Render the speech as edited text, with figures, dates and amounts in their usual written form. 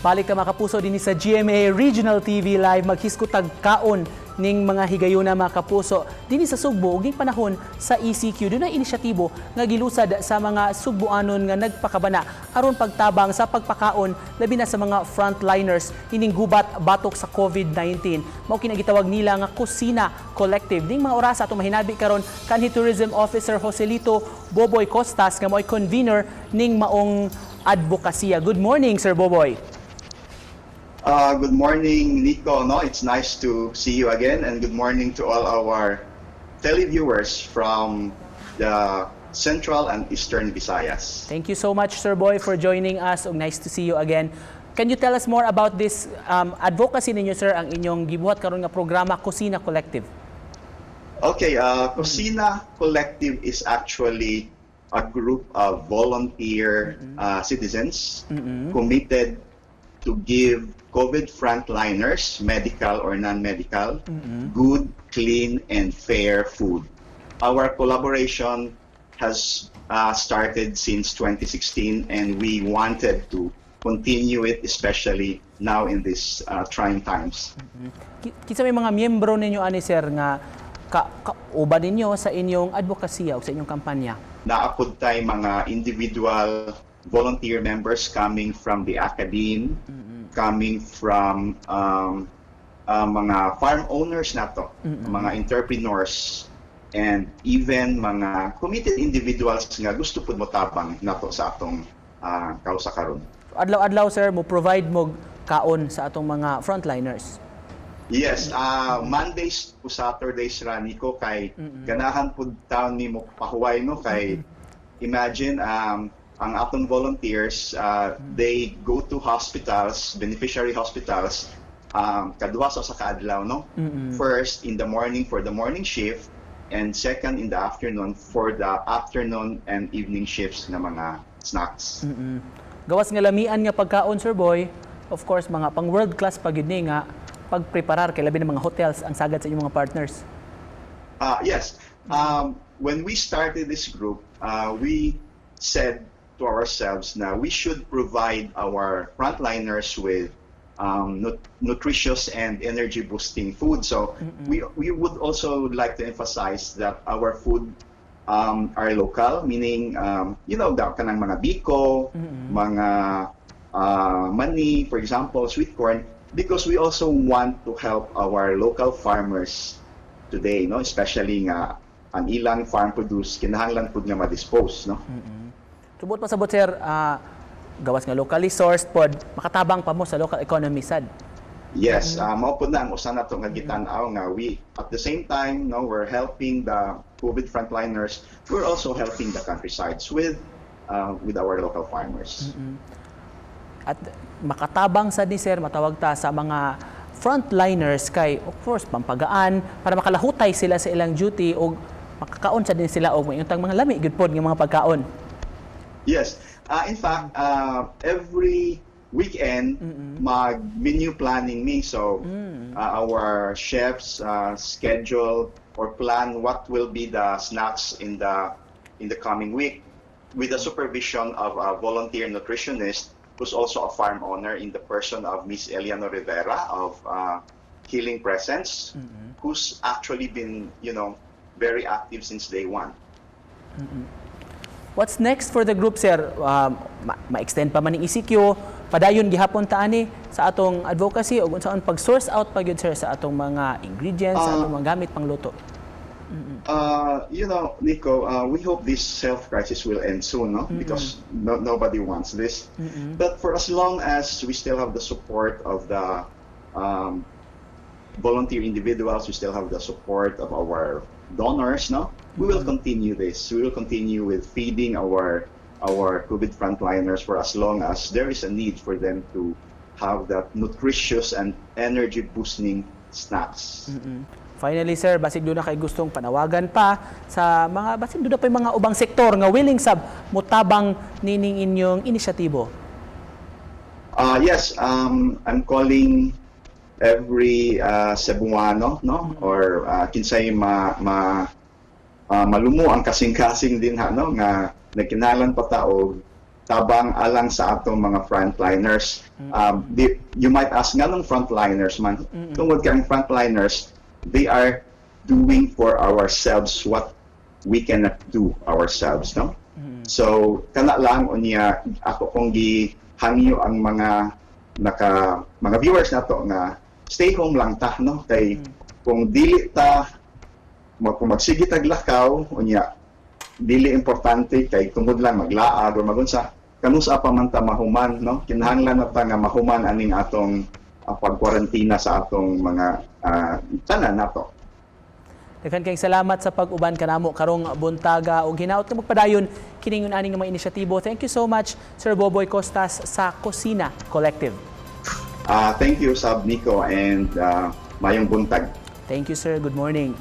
Balik ka mga kapuso din sa GMA Regional TV Live maghiskutag kaon ning mga higayuna mga kapuso dinhi sa Sugbo ug ning panahon sa ECQ dunay inisyatibo nga gilusad sa mga Sugboanon nga nagpakabana aron pagtabang sa pagpakaon labi na sa mga frontliners hining gubat batok sa COVID-19. Mao kini gitawag nila nga Cocina Collective. Ning mga oras atong mahinabi karon kanhi Tourism Officer Joselito Boboy Costas nga mo'y convener ning maong advokasya. Good morning, Sir Boboy. Good morning, Nico. No, it's nice to see you again, and good morning to all our televiewers from the Central and Eastern Visayas. Thank you so much, Sir Boy, for joining us. Nice to see you again. Can you tell us more about this advocacy ninyo, sir, ang inyong gibuhat karon nga programa Cocina Collective? Okay, Cocina Collective is actually a group of volunteer citizens committed to give COVID frontliners, medical or non-medical, good, clean, and fair food. Our collaboration has started since 2016, and we wanted to continue it, especially now in these trying times. Kinsa may mga miyembro ninyo ani sir nga kauban ninyo sa inyong advokasya o sa inyong kampanya? Naapod tay mga individual volunteer members coming from the academe, coming from mga farm owners nato, mga entrepreneurs, and even mga committed individuals nga gusto pud motabang nato sa atong kausa karon. Adlaw-adlaw sir mo provide mo kaon sa atong mga frontliners. Yes, Mondays to Saturdays ra niko kay ganahan pud taon nimo pahuway no kay imagine ang atong volunteers, they go to hospitals, beneficiary hospitals, kadua sa kaadlaw, no? First in the morning for the morning shift, and second in the afternoon for the afternoon and evening shifts na mga snacks. Gawas nga lamian nga pagkaon, Sir Boy, of course, mga pang world class pag yun nga pagpreparar kay labi ng mga hotels ang sagad sa inyong mga partners. Yes. When we started this group, we said to ourselves na we should provide our frontliners with nutritious and energy boosting food. So we would also like to emphasize that our food are local, meaning kanang mga biko, mga mani, for example, sweet corn, because we also want to help our local farmers today, no, especially nga ang ilang farm produce kinahanglan pud nga ma-dispose, no. Subot pasabot sir, gawas nga locally sourced pod, makatabang pa mo sa local economy sad. Yes, mao pod na ang usa nato nga gitan-aw nga we at the same time no we're helping the COVID frontliners, we're also helping the countrysides with our local farmers. At makatabang sad ni sir matawag ta sa mga frontliners kay of course pampagaan para makalahutay sila sa ilang duty o makakaon sa din sila og mayuntang mga lami gud pod nga mga pagkaon. Yes. In fact, every weekend, mag-menu planning me. So, our chefs schedule or plan what will be the snacks in the coming week with the supervision of a volunteer nutritionist who's also a farm owner in the person of Miss Eliano Rivera of Healing Presence, who's actually been, very active since day one. What's next for the group, sir? Ma-extend pa man ng ECQ, padayon gihapon ta ani sa atong advocacy o unsaon pag-source out pa gyud sir sa atong mga ingredients, sa atong mga gamit pangluto. Nico, we hope this health crisis will end soon, no? Because nobody wants this. But for as long as we still have the support of the volunteer individuals, we still have the support of our donors, no? We will continue this. We will continue with feeding our COVID frontliners for as long as there is a need for them to have that nutritious and energy boosting snacks. Finally, sir, basig doon na kay gustong panawagan pa sa mga basig doon na pa yung mga ubang sektor nga willing sab mutabang nining inyong inisyatibo. Yes, I'm calling every Cebuano, no, or kinsay malumo ang kasing-kasing din no nga nagkinalan pa ta og tabang alang sa atong mga frontliners. You might ask, nga nung frontliners man, tungod kang frontliners, they are doing for ourselves what we cannot do ourselves, no? So, kana lang unya ako kung gihangyo ang mga viewers nato nga stay home lang ta, no? Kay kung dili ta kung magsige tag lakaw unya dili importante kay tungod lang maglaag o magunsa kanusa pa man ta mahuman, no? Kinahanglan na ta nga mahuman aning atong pagkwarantina sa atong mga tanan nato. Daghan kayong salamat sa pag-uban kanamo karong buntaga ug hinaut nga magpadayon kining aning mga inisyatibo. Thank you so much Sir Boboy Costas sa Cocina Collective. Thank you Sab Nico and mayong buntag. Thank you sir. Good morning.